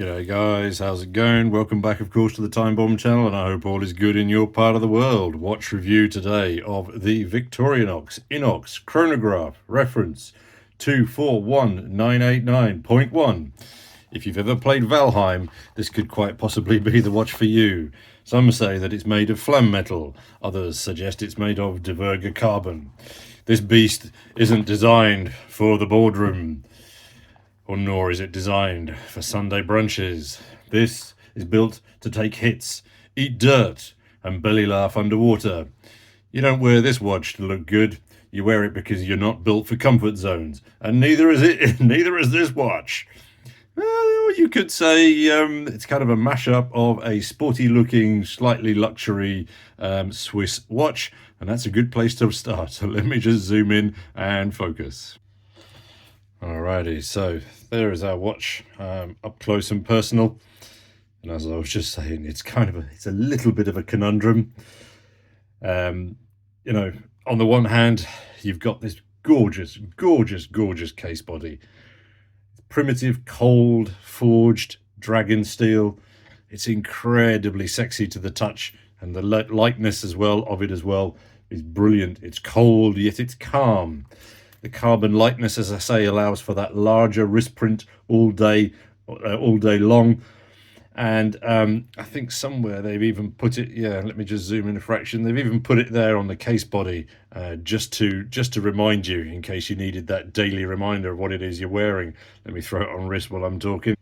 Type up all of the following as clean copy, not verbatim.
G'day guys, how's it going? Welcome back of course to the Time Bomb channel, and I hope all is good in your part of the world. Watch review today of the Victorinox I.N.O.X Chronograph, reference 241989.1. If you've ever played Valheim, this could quite possibly be the watch for you. Some say that it's made of flam metal, others suggest it's made of diverger carbon. This beast isn't designed for the boardroom, or nor is it designed for Sunday brunches. This is built to take hits, eat dirt, and belly laugh underwater. You don't wear this watch to look good. You wear it because you're not built for comfort zones, and neither is it. Neither is this watch. You could say it's kind of a mashup of a sporty-looking, slightly luxury Swiss watch, and that's a good place to start. So let me just zoom in and focus. Alrighty, so there is our watch, up close and personal. And as I was just saying, it's a little bit of a conundrum. You know, on the one hand, you've got this gorgeous case body. Primitive, cold, forged dragon steel. It's incredibly sexy to the touch, and the lightness as well of it as well is brilliant. It's cold, yet it's calm. The carbon lightness, as I say, allows for that larger wrist print all day long. And I think somewhere they've even put it, let me just zoom in a fraction. They've even put it there on the case body, just to remind you, in case you needed that daily reminder of what it is you're wearing. Let me throw it on wrist while I'm talking.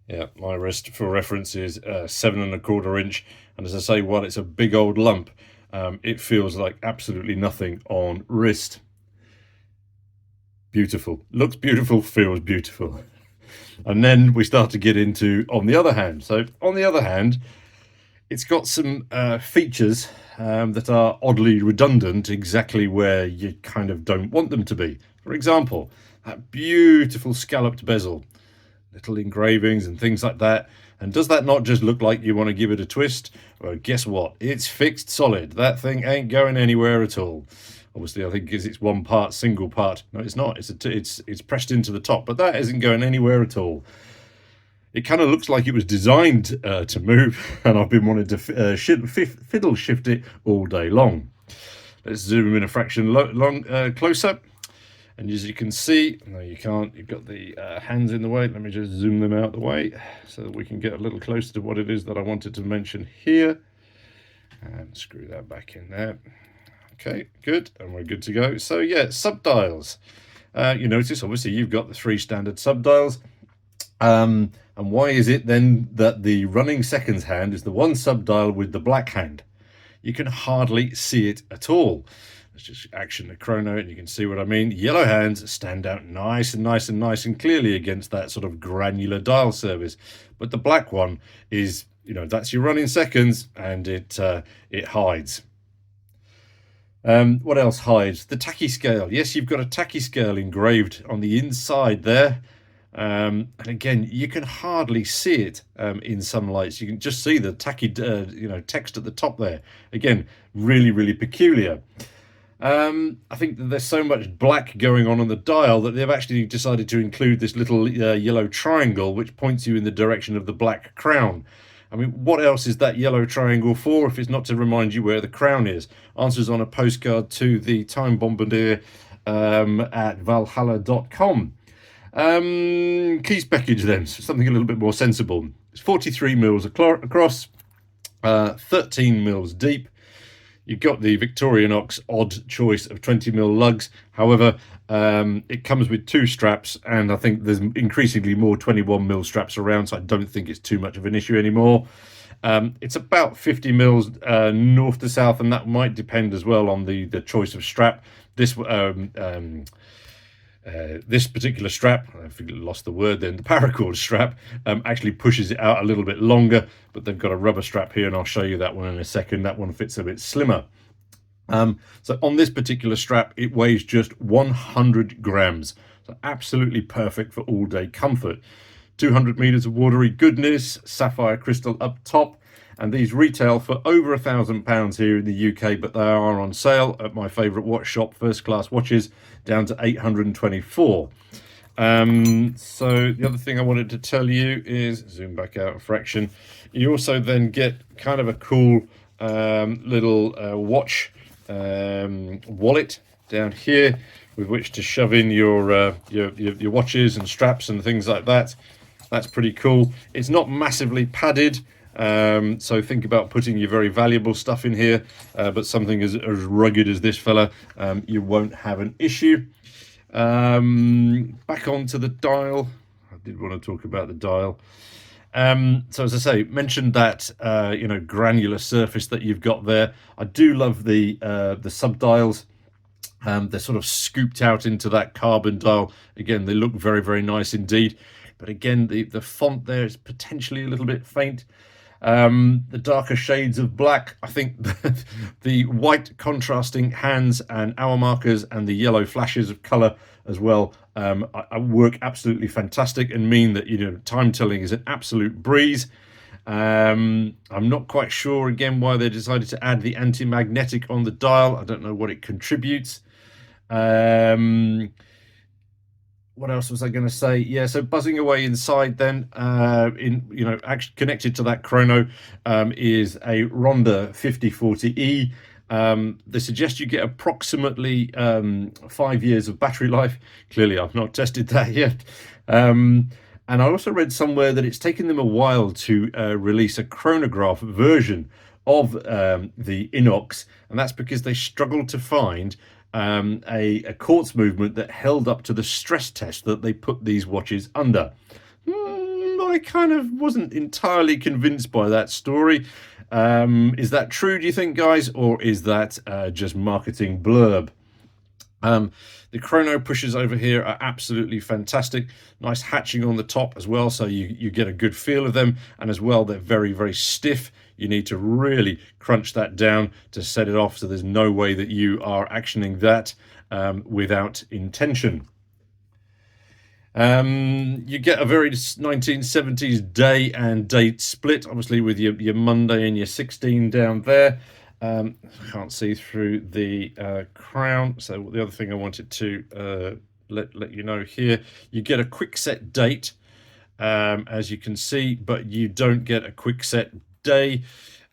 Yeah, my wrist for reference is 7¼ inch. And as I say, while it's a big old lump, it feels like absolutely nothing on wrist. Beautiful, looks beautiful, feels beautiful. And then we start to get into on the other hand. So on the other hand, it's got some features that are oddly redundant exactly where you kind of don't want them to be. For example, that beautiful scalloped bezel, little engravings and things like that. And does that not just look like you want to give it a twist? Well, guess what? It's fixed solid. That thing ain't going anywhere at all. Obviously, I think it's one part, single part. No, it's not. It's pressed into the top, but that isn't going anywhere at all. It kind of looks like it was designed to move, and I've been wanting to fiddle shift it all day long. Let's zoom in a fraction close up, and as you can see, no, you can't. You've got the hands in the way. Let me just zoom them out the way so that we can get a little closer to what it is that I wanted to mention here, and screw that back in there. Okay, good, and we're good to go. So yeah, subdials. You notice obviously you've got the 3 standard subdials. And why is it then that the running seconds hand is the one subdial with the black hand? You can hardly see it at all. Let's just action the chrono and you can see what I mean. Yellow hands stand out nice and clearly against that sort of granular dial service. But the black one is, that's your running seconds, and it hides. What else hides? The tachyscale. Yes, you've got a tachyscale engraved on the inside there. And again, you can hardly see it in some lights. You can just see the text at the top there. Again, really peculiar. I think that there's so much black going on the dial that they've actually decided to include this little yellow triangle which points you in the direction of the black crown. I mean, what else is that yellow triangle for if it's not to remind you where the crown is? Answers on a postcard to the Time Bombardier at valhalla.com. Keys package then, so something a little bit more sensible. It's 43 mils across, 13 mils deep. You've got the Victorinox odd choice of 20 mil lugs. However, it comes with 2 straps, and I think there's increasingly more 21 mil straps around, so I don't think it's too much of an issue anymore. It's about 50 mils north to south, and that might depend as well on the choice of strap. This particular strap, I lost the word then, the paracord strap, actually pushes it out a little bit longer, but they've got a rubber strap here, and I'll show you that one in a second. That one fits a bit slimmer. So on this particular strap, it weighs just 100 grams. So absolutely perfect for all day comfort. 200 meters of watery goodness, sapphire crystal up top. And these retail for over £1,000 here in the UK, but they are on sale at my favourite watch shop, First Class Watches, down to 824. So the other thing I wanted to tell you is, zoom back out a fraction, you also then get kind of a cool little watch wallet down here with which to shove in your watches and straps and things like that. That's pretty cool. It's not massively padded, so think about putting your very valuable stuff in here, but something as rugged as this fella, you won't have an issue. Back onto the dial. I did want to talk about the dial. So as I say, mentioned that granular surface that you've got there. I do love the sub dials. They're sort of scooped out into that carbon dial. Again, they look very, very nice indeed. But again, the font there is potentially a little bit faint. The darker shades of black, I think the white contrasting hands and hour markers and the yellow flashes of color as well I work absolutely fantastic and mean that time telling is an absolute breeze. I'm not quite sure again why they decided to add the anti-magnetic on the dial. I don't know what it contributes. What else was I going to say? Yeah, so buzzing away inside then, actually connected to that chrono is a Ronda 5040E. They suggest you get approximately 5 years of battery life. Clearly, I've not tested that yet. And I also read somewhere that it's taken them a while to release a chronograph version of the I.N.O.X, and that's because they struggled to find a quartz movement that held up to the stress test that they put these watches under. I kind of wasn't entirely convinced by that story. Is that true, do you think, guys, or is that just marketing blurb? The chrono pushes over here are absolutely fantastic. Nice hatching on the top as well, so you get a good feel of them, and as well they're very, very stiff. You need to really crunch that down to set it off, so there's no way that you are actioning that without intention. You get a very 1970s day and date split, obviously with your Monday and your 16 down there. I can't see through the crown, so the other thing I wanted to let you know here, you get a quick set date, as you can see, but you don't get a quick set day.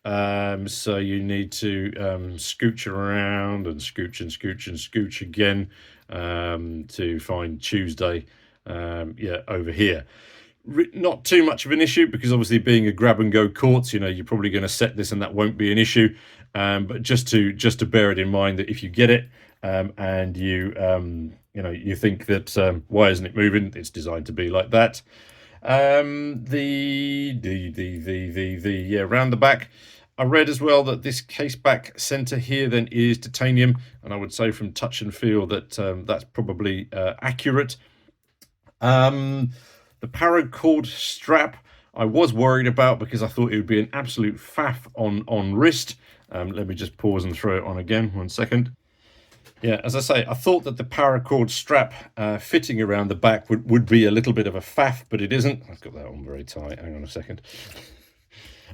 So you need to scooch around and scooch and scooch and scooch again to find Tuesday. Over here. Not too much of an issue, because obviously being a grab and go quartz, you're probably going to set this and that won't be an issue. But just to bear it in mind that if you get it and you think that why isn't it moving, it's designed to be like that. Around the back, I read as well that this case back center here then is titanium, and I would say from touch and feel that that's probably accurate. The paracord strap I was worried about, because I thought it would be an absolute faff on wrist. Let me just pause and throw it on again, 1 second. Yeah, as I say, I thought that the paracord strap fitting around the back would be a little bit of a faff, but it isn't. I've got that on very tight, hang on a second.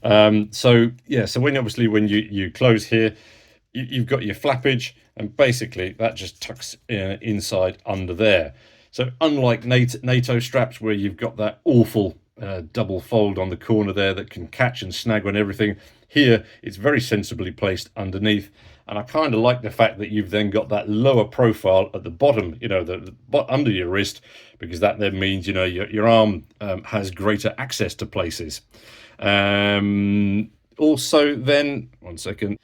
So when you close here, you've got your flappage, and basically that just tucks inside under there. So unlike NATO straps, where you've got that awful double fold on the corner there that can catch and snag on everything, here it's very sensibly placed underneath. And I kind of like the fact that you've then got that lower profile at the bottom, under your wrist, because that then means your arm has greater access to places. Also then, 1 second.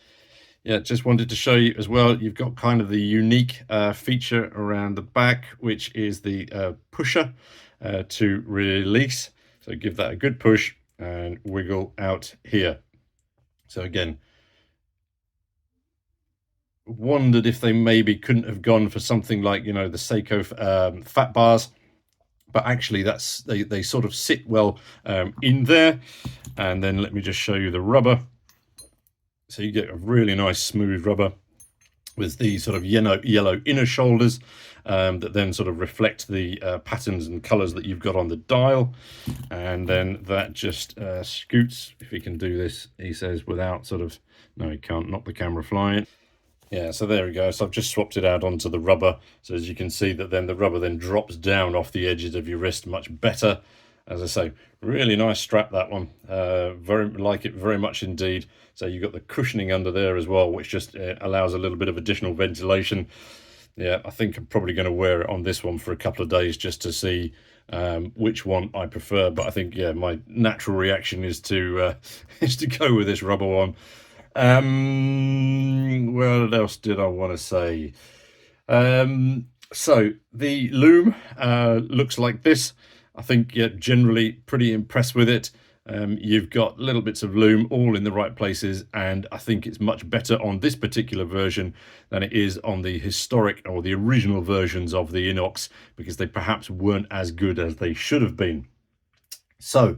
Yeah, just wanted to show you as well, you've got kind of the unique feature around the back, which is the pusher to release. So give that a good push and wiggle out here. So again, wondered if they maybe couldn't have gone for something like, the Seiko fat bars, but actually they sort of sit well in there. And then let me just show you the rubber. So you get a really nice smooth rubber with these sort of yellow inner shoulders that then sort of reflect the patterns and colors that you've got on the dial. And then that just scoots, if he can do this, he says, without no, he can't knock the camera flying. Yeah, so there we go. So I've just swapped it out onto the rubber. So as you can see that then the rubber then drops down off the edges of your wrist much better. As I say, really nice strap, that one. Very like it very much indeed. So you've got the cushioning under there as well, which just allows a little bit of additional ventilation. Yeah, I think I'm probably going to wear it on this one for a couple of days just to see which one I prefer. But I think, yeah, my natural reaction is to is to go with this rubber one. What else did I want to say? So the loom looks like this. I think, yeah, generally pretty impressed with it. You've got little bits of loom all in the right places, and I think it's much better on this particular version than it is on the historic or the original versions of the I.N.O.X, because they perhaps weren't as good as they should have been. So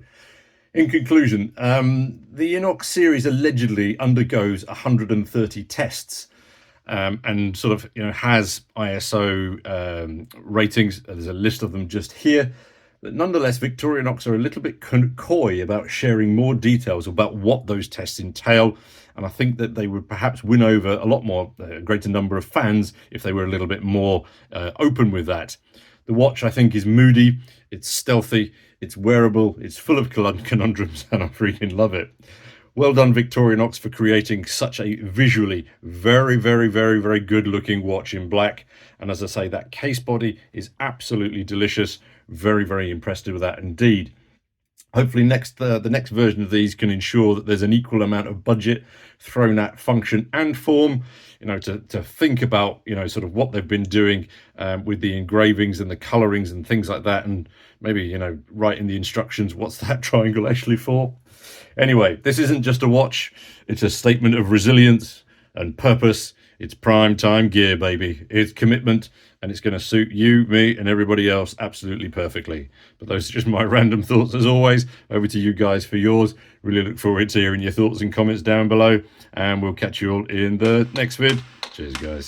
in conclusion, the I.N.O.X series allegedly undergoes 130 tests, and sort of, has ISO ratings. There's a list of them just here. But nonetheless, Victorinox are a little bit coy about sharing more details about what those tests entail, and I think that they would perhaps win over a lot more, a greater number of fans if they were a little bit more open with that. The watch, I think, is moody, it's stealthy, it's wearable, it's full of conundrums, and I freaking love it. Well done, Victorinox, for creating such a visually very, very, very, very good looking watch in black. And as I say, that case body is absolutely delicious. Very, very impressed with that indeed. Hopefully the next version of these can ensure that there's an equal amount of budget thrown at function and form, to think about, sort of what they've been doing with the engravings and the colorings and things like that. And maybe, write in the instructions, what's that triangle actually for? Anyway, this isn't just a watch. It's a statement of resilience and purpose. It's prime time gear, baby. It's commitment, and it's going to suit you, me, and everybody else absolutely perfectly. But those are just my random thoughts as always. Over to you guys for yours. Really look forward to hearing your thoughts and comments down below, and we'll catch you all in the next vid. Cheers, guys.